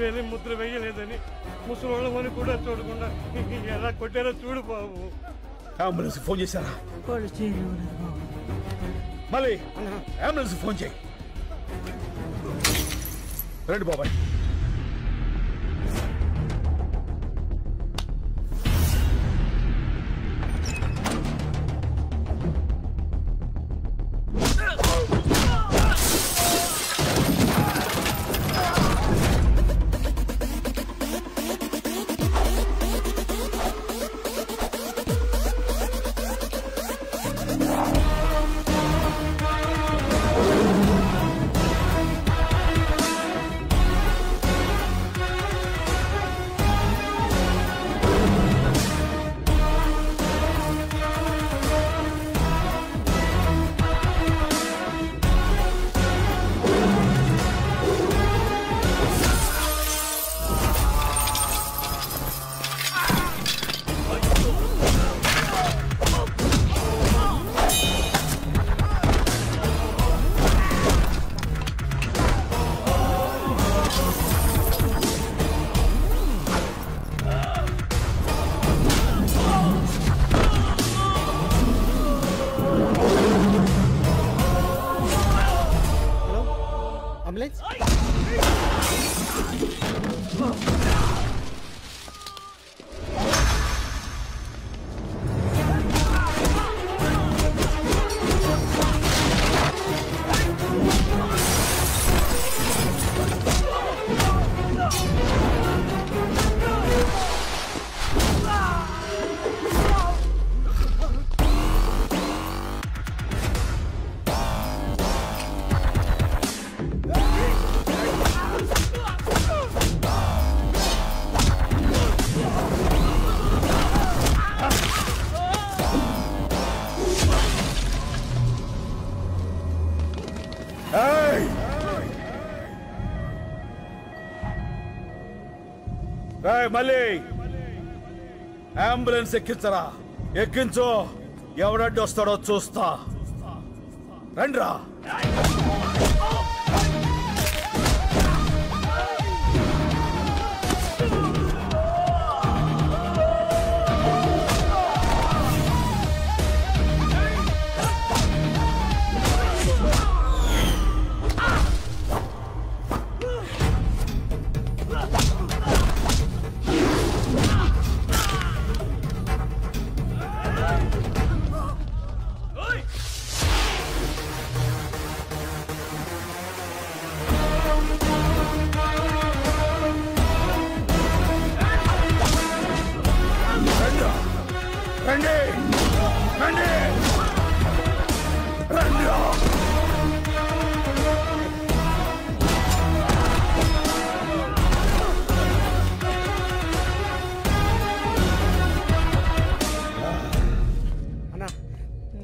వేలి ముద్ర వేయలేదని ముసలోళ్ళమని కూడా చూడకుండా ఎలా కొట్టారో చూడు బాబు. అంబులెన్స్ ఫోన్ చేశారా? మళ్ళీ అంబులెన్స్ ఫోన్ చేయి. రండి బాబాయ్. మళ్ళీ అంబులెన్స్ ఎక్కించరా? ఎక్కించు. ఎవడడ్డు వస్తాడో చూస్తా. రండ్రా.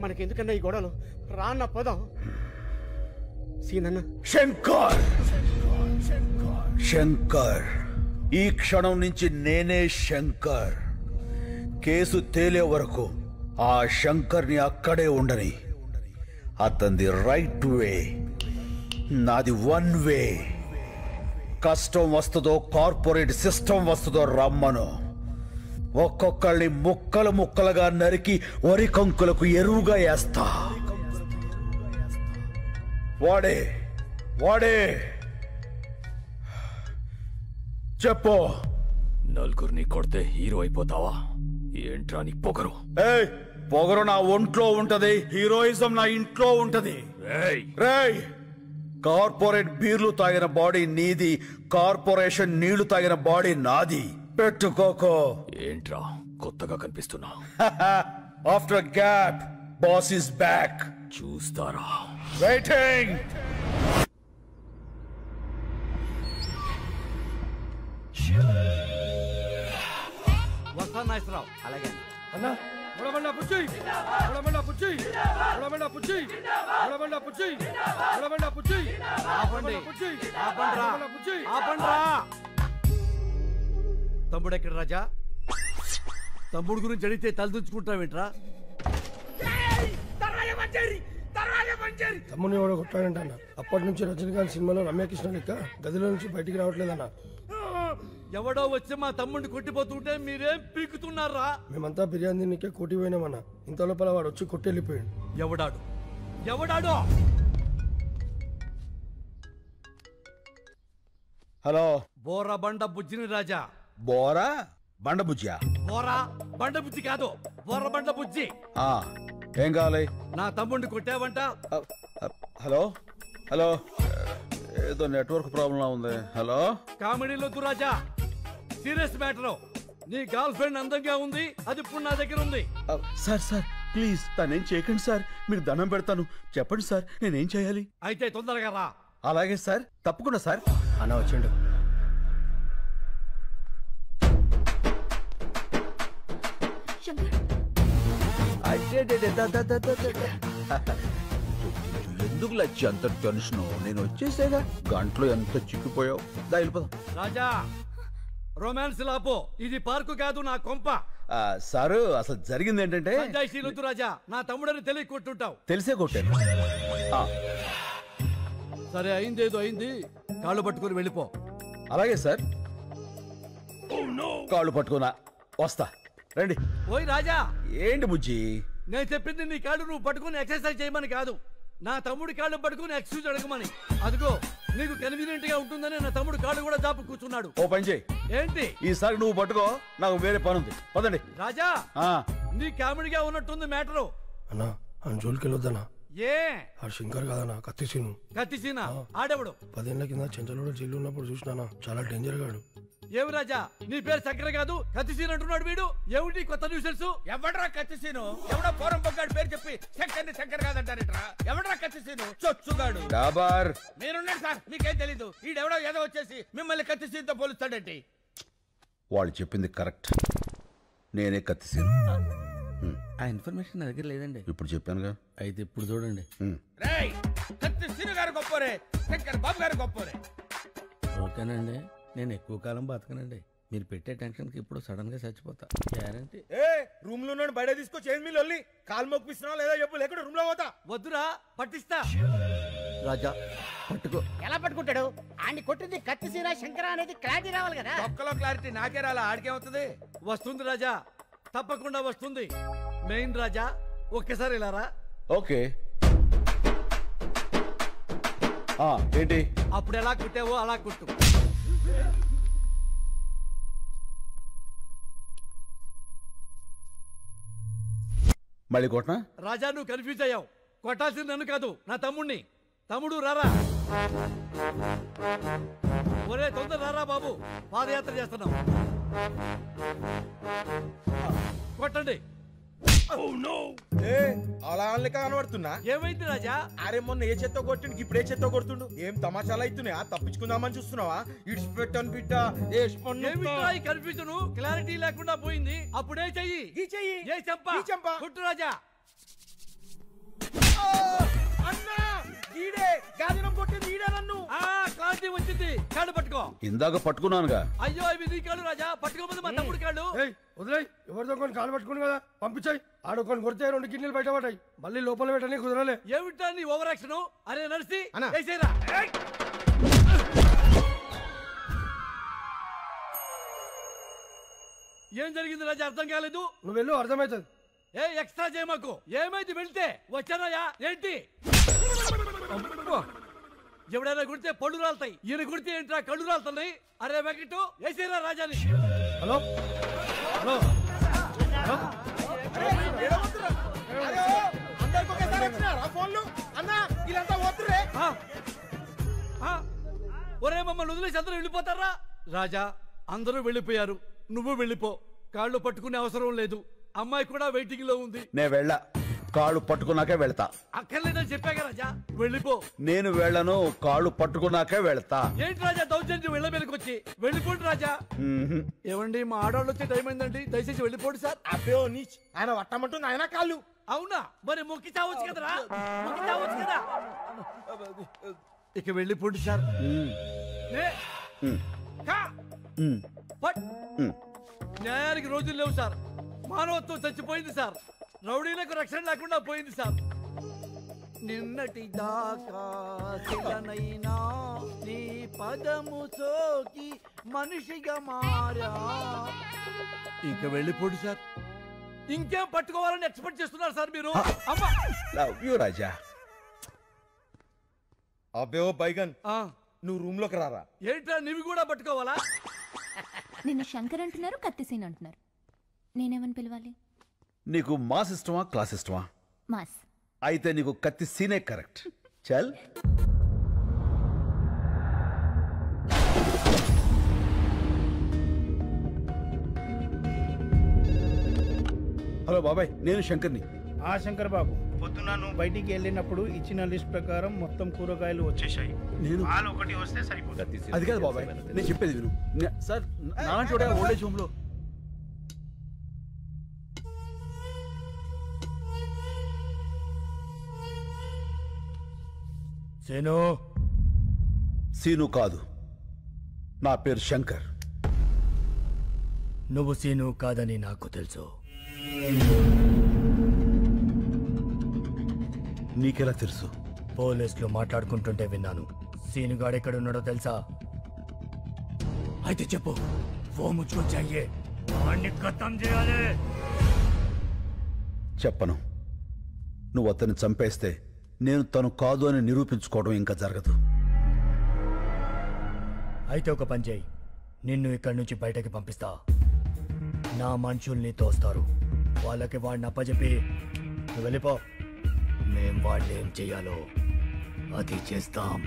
మనకెందుకన్నా ఈ గొడవలు? రాన్న పోదాం. సీనన్న. శంకర్, శంకర్, ఈ క్షణం నుంచి నేనే శంకర్. కేసు తేలే వరకు ఆ శంకర్ని అక్కడే ఉండని. అతనిది రైట్ వే, నాది వన్ వే. కష్టం వస్తుందో కార్పొరేట్ సిస్టమ్ వస్తుందో రమ్మను. ఒక్కొక్కళ్ళని ముక్కలు ముక్కలుగా నరికి వరి కంకులకు ఎరువుగా వేస్తా. వాడే వాడే చెప్పు. నలుగురిని కొడితే హీరో అయిపోతావా? ఏంట్రా నీ పొగరు? పొగరు నా ఒంట్లో ఉంటది, హీరోయిజం నా ఇంట్లో ఉంటది. రేయ్, కార్పొరేట్ బీర్లు తాగిన బాడీ నీది, కార్పొరేషన్ నీళ్లు తాగిన బాడీ నాది. పెట్టుకోకో. ఏంట్రా కొత్తగా కనిపిస్తున్నా? After gap boss is back. చూస్తారా? వెయిటింగ్. వస్తా నాగేశ్వరరావు. అలాగే అన్నా. తమ్ముడు ఎక్కడ రాజా? తమ్ముడు గురించి అడిగితే తలదించుకుంటావేంట్రా? తమ్ముని ఎవడో కొట్టాడంట అన్న. అప్పటి నుంచి రజనీకాంత్ సినిమాలో రమ్యకృష్ణ లెక్క గదిలో నుంచి బయటికి రావట్లేదన్న. ఎవడో వచ్చి మా తమ్ముడిని కొట్టిపోతుంటే మీరేం పీకుతున్నారా? మేమంతా బిర్యానీ తినకే కోటి పోయినామన్నా. ఇంత లోపల వాడు వచ్చి కొట్టి వెళ్ళిపోయాడు. ఎవడాడు? ఎవడాడు? హలో, బోరా బండ బుజ్జిని రాజా. బోరా బండ బుజ్జియా? బోరా బండ బుజ్జి కాదు, బోర బండ బుజ్జి. ఏం కావాలి? నా తమ్ముడిని కొట్టావంట. హలో హలో, ఏదో నెట్వర్క్ ప్రాబ్లం ఉంది. హలో, కామెడీలొద్దు రాజా, సీరియస్ మ్యాటర్. నీ గర్ల్ ఫ్రెండ్ అందంగా ఉంది, అది ఇప్పుడు నా దగ్గర ఉంది. సార్ సార్ ప్లీజ్ తనేం చేయకండి సార్, మీకు దండం పెడతాను. చెప్పండి సార్, నేనేం చేయాలి? అయితే తొందరగా రా. అలాగే సార్, తప్పకుండా సార్. అన్న వచ్చిండు. ఎందుకు లచ్చి అంత టెన్షన్? నేను వచ్చేసేగా, గంటలో ఎంత చిక్కిపోయావు. దా వెళ్ళిపోదాం. రాజా, రొమాన్స్ లాపో, ఇది పార్కు కాదు, నా కొంప. సారు అసలు జరిగింది ఏంటంటే, పంచాయతీలొద్దు రాజా, నా తమ్ముడని తెలియ కొట్టుంటావు. తెలిసే కొట్టాను. సరే, అయిందేదో అయింది, కాళ్ళు పట్టుకుని వెళ్ళిపో. అలాగే సార్, కాళ్ళు పట్టుకున్నా వస్తా. రండి. ఓయ్ రాజా, ఏంటి బుజ్జి? నేను చెప్పింది నీ కాళ్ళు నువ్వు పట్టుకుని ఎక్సర్సైజ్ చేయమని కాదు, నా తమ్ముడి కాళ్ళు పట్టుకుని ఎక్సర్సైజ్ అడగమని. అదిగో నీకు కన్వీనియంట్ గా ఉంటుందని నా తమ్ముడు కాళ్ళు కూడా జాపు కూర్చున్నాడు. ఓ పని చేయి, ఏంటి? ఈసారి నువ్వు పట్టుకో, నాకు వేరే పని ఉంది. పదండి. రాజా, నీ కామెడీగా ఉన్నట్టుంది మ్యాటరు. అన్నా అని జోలికి వెళ్ళొద్దన్నా. ఏ ఆ శంకర్ కాదన్నా, కత్తిసీను. కత్తిసీనా? ఆడెవడు? 10 ఏళ్ల కింద చెంచలోడు జైలు ఉన్నప్పుడు చూసినానా, చాలా డేంజర్ గాడు. ఏమి రాజా, నీ పేరు చక్కెర కాదు కత్తిసీన్ అంటున్నాడు వీడు. ఏమిటి కొత్త న్యూసెన్స్? ఎవడ్రా కత్తిసీను? ఎవడో పోరం పొగ్గాడు పేరు చెప్పి శంకర్ని శంకర్ కాదంటారట్రా. ఎవడ్రా కత్తిసీను? చొచ్చుగాడు. డాబార్, మీరున్నారు సార్, మీకేం తెలీదు. ఈడెవడో ఏదో వచ్చేసి మిమ్మల్ని కత్తిసీన్తో పోలుస్తాడేంటి? వాళ్ళు చెప్పింది కరెక్ట్, నేనే కత్తిసీను. ఆ ఇన్ఫర్మేషన్ నా దగ్గర లేదండి. ఇప్పుడు చెప్పానుగా. అయితే ఇప్పుడు చూడండి. రేయ్, కత్తిసీను గారు గొప్పోరే, శంకర్ బాబు గారు గొప్పోరే. ఓకేనండి, నేను ఎక్కువ కాలం బతకనండి. మీరు పెట్టే టెన్షన్ కి ఇప్పుడు సడన్ గా చచ్చిపోతా గ్యారంటీ. రూమ్ లో బయట తీసుకొచ్చి ఏం మీరు వెళ్ళి కాలు మొక్కిస్తున్నావు లేదా చెప్పు, లేకుండా రూమ్ లో పోతా. వద్దురా, పట్టిస్తా. రాజా పట్టుకో. ఎలా పట్టుకుంటాడు? ఆడిని కొట్టింది కత్తిసీన శంకర అనేది క్లారిటీ రావాలి కదా. ఒక్కలో క్లారిటీ నాకే రాలా, ఆడికేమవుతుంది? వస్తుంది రాజా, తప్పకుండా వస్తుంది. మెయిన్ రాజా, ఒక్కసారి ఇలా రా. ఓకే. ఏంటి? అప్పుడు ఎలా కుట్టావో అలా కుట్టు. మళ్ళీ కొట్టనా? రాజా, నువ్వు కన్ఫ్యూజ్ అయ్యావు. కొట్టాల్సింది నన్ను కాదు, నా తమ్ముణ్ణి. తమ్ముడు రారా. ఒరే తొందర రారా బాబు, పాదయాత్ర చేస్తున్నాం. కొట్టండి. అలా కనబడుతున్నా. ఏమైంది రాజా? అరే మొన్న ఏ చెత్త కొట్టిండు, ఇప్పుడు ఏ చెత్త కొడుతుండు. ఏం తమాషాలు అవుతున్నాయా? తప్పించుకుందామని చూస్తున్నావా? ఇడ్స్ పెట్టను బిడ్డ. కన్ఫ్యూజన్ క్లారిటీ లేకుండా పోయింది. అప్పుడే చెయ్యి. ఏ చెంప కుట్టు రాజా. క్లారిటీ వచ్చింది. కాళ్ళు పట్టుకో. ఇందాక పట్టుకున్నానుగా. అయ్యో, ఇవి నీ కాళ్ళు రాజా, పట్టుకోమని మా తమ్ముడు కాళ్ళు. వదిలే, ఎవరితో కొన్ని కాలు పట్టుకుని కదా పంపించాయి. ఆడొకని కొడితే 2 కిడ్నీలు బయట పడ్డాయి. మళ్ళీ లోపల పెట్టని కుదరలే. ఏమిటా నీ ఓవర్ యాక్షన్? అరే నడిసి వేసేరా. ఏం జరిగింది రాజా, అర్థం కాలేదు. నువ్వు వెళ్ళు, అర్థమవుతుంది. ఏ ఎక్స్ట్రా చేయమాకు. ఏమైంది వెళ్తే? వచ్చానయ్యా. ఏంటి? ఎవడైనా కుడితే పళ్ళు రాలుతాయి, ఈయన కుడితే ఏంట్రా కళ్ళు రాలుతున్నాయి. అరే వెంకట్, వేసేరా రాజాని. హలో హలో ఒరే, మమ్మల్ని వదిలేసి అందరూ వెళ్ళిపోతారా? రాజా, అందరూ వెళ్ళిపోయారు, నువ్వు వెళ్ళిపో. కాళ్ళు పట్టుకునే అవసరం లేదు. అమ్మాయి కూడా వెయిటింగ్ లో ఉంది. నేను వెళ్ళా, కాళ్ళు పట్టుకున్నాకే వెళ్తా. అక్కర్లేదని చెప్పాగా రాజా, వెళ్ళిపో. నేను వెళ్ళను, కాళ్ళు పట్టుకున్నాకే వెళ్తా. ఏంటి రాజా దౌర్జన్యం? వెళ్ళ మీదకి వచ్చి వెళ్ళిపోండి రాజా. ఏమండి, మా ఆడవాళ్ళు వచ్చే టైం అయిందండి, దయచేసి వెళ్ళిపోండి సార్. అబ్బో నీచ్, ఆయన వట్టమంటుంది ఆయన కాళ్ళు. అవునా? మరి మొక్కి చావచ్చు కదరా, మొక్కి చావచ్చు కదా. ఇక వెళ్ళిపోండి సార్. న్యాయానికి రోజులు లేవు సార్. మానవత్వం చచ్చిపోయింది సార్. రౌడీలకు రక్షణ లేకుండా పోయింది సార్. నిన్నటి దాకా శిలనైనా నీ పదము సోకి మనిషిగా మారా. ఇక వెళ్ళిపోండి సార్. ఇంకేం పట్టుకోవాలని ఎక్స్పెక్ట్ చేస్తున్నారు సార్ మీరు? అమ్మా లవ్ యూ రాజా. అబ్బే ఓ బైగన్, నువ్వు రూమ్ లోకి రారా. ఏంట్రా నీవి కూడా పట్టుకోవాలా? నిన్న శంకర్ అంటున్నారు, కత్తిసీన్ అంటున్నారు. నేనేమని పిలవాలి? నీకు మాస్ ఇష్టమా క్లాస్ ఇష్టమా? మాస్. అయితే నీకు కత్తి సీనే కరెక్ట్. చల్. హలో బాబాయ్, నేను శంకర్ని. శంకర్ బాబు, పొద్దున నువ్వు బయటికి వెళ్ళినప్పుడు ఇచ్చిన లిస్ట్ ప్రకారం మొత్తం కూరగాయలు వచ్చేసాయి. నేను పాలు ఒకటి వస్తే సరిపోతుంది. అది కాదు బాబాయ్, నేను చెప్పేది విను. సార్ నాన్న చూడ ఓల్డేజ్ హోమ్ లో సీను కాదు, నా పేరు శంకర్. నువ్వు సీను కాదని నాకు తెలుసు. నీకెలా తెలుసు? పోలీసులు మాట్లాడుకుంటుంటే విన్నాను. సీనుగాడు ఎక్కడున్నాడో తెలుసా? అయితే చెప్పు. ఓ ముచ్చుకో చెయ్యే, వాణ్ణి ఖతం చేయాలి. చెప్పను. నువ్వు అతన్ని చంపేస్తే నేను తను కాదు అని నిరూపించుకోవడం ఇంకా జరగదు. అయితే ఒక పని చేయి, నిన్ను ఇక్కడి నుంచి బయటకి పంపిస్తా. నా మనుషుల్ని తోస్తారు, వాళ్ళకి వాడిని అప్పచెప్పి నువ్వు వెళ్ళిపో. మేం వాడిని ఏం చెయ్యాలో అది చేస్తాం.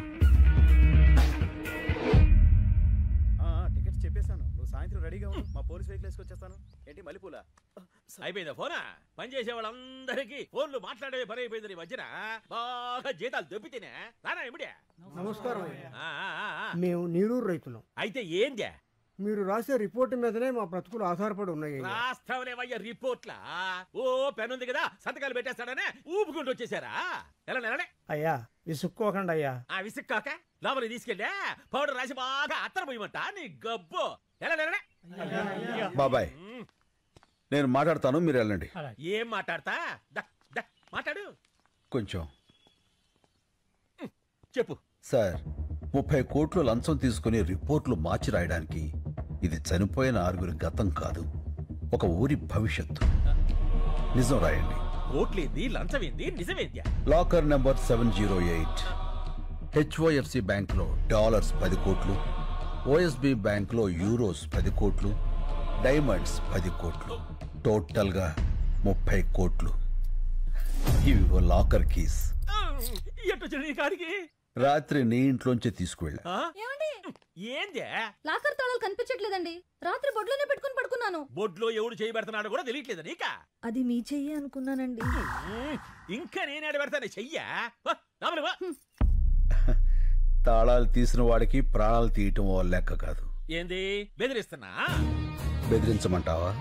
టికెట్స్ చెప్పేశాను, నువ్వు సాయంత్రం రెడీగా ఉండు. మా పోలీస్ వెహికల్ వేసుకొచ్చేస్తాను. ఏంటి మల్లెపూల అయిపోయిందా ఫోనా? పని చేసే వాళ్ళందరికీ ఫోన్లు మాట్లాడే పని అయిపోయింది. ఈ మధ్యన బాగా జీతాలు దొబ్బితేనే రానా ఇమిడే. నమస్కారం. మేము నీరూరు రైతులం. అయితే ఏందే? మీరు రాసే రిపోర్ట్ మీదనే మా బ్రతుకులు ఆధారపడి ఉన్నాయి. రాస్తావనేవయ్యా రిపోర్ట్లా? ఓ పెన్ ఉంది కదా, సంతకాలు పెట్టేస్తాడనే ఊపుకుంటూ వచ్చేసారా? ఎలా నెలనే అయ్యా విసుక్కోకండి అయ్యా. ఆ విసుక్కాక లోపలికి తీసుకెళ్ళా పౌడర్ రాసి బాగా అత్తర పోయమంట నీ గబ్బు. ఎలా నెలనే బాబాయ్, నేను మాట్లాడతాను, మీరు వెళ్ళండి. ఏం మాట్లాడతా? మాట్లాడు కొంచెం. చెప్పు సార్, 30 కోట్లు లంచం తీసుకుని రిపోర్ట్లు మార్చి రాయడానికి ఇది చనిపోయిన 6 గతం కాదు, ఒక ఊరి భవిష్యత్తు. నిజం రాయండి. కోట్లేంది, లంచమేంది, నిజమేంది? లాకర్ నెంబర్ 708 హెచ్ఓఎఫ్సి బ్యాంక్లో డాలర్స్ 10 కోట్లు, ఓఎస్బి బ్యాంక్లో యూరోస్ 10 కోట్లు, డైమండ్స్ 10 కోట్లు, టోటల్గా 30 కోట్లు. ఇవి లాకర్ కీస్. రాత్రి నీ ఇంట్లోంచి తీసుకువెళ్ళా. ఏందే? లాకర్ తాళాలు కనిపించట్లేదండి. రాత్రి బొడ్లోనే పెట్టుకుని పడుకున్నాను. బొడ్లో ఎవడు చేయి పెడుతున్నాడు కూడా తెలియట్లేదు నీకా? అది మీ చెయ్యి అనుకున్నానండి. ఇంకా నేనేడ పెడతాను చెయ్యా? తాళాలు తీసిన వాడికి ప్రాణాలు తీయటం లెక్క కాదు. ఏంది బెదిరిస్తున్నా? బెదిరించమంటావా?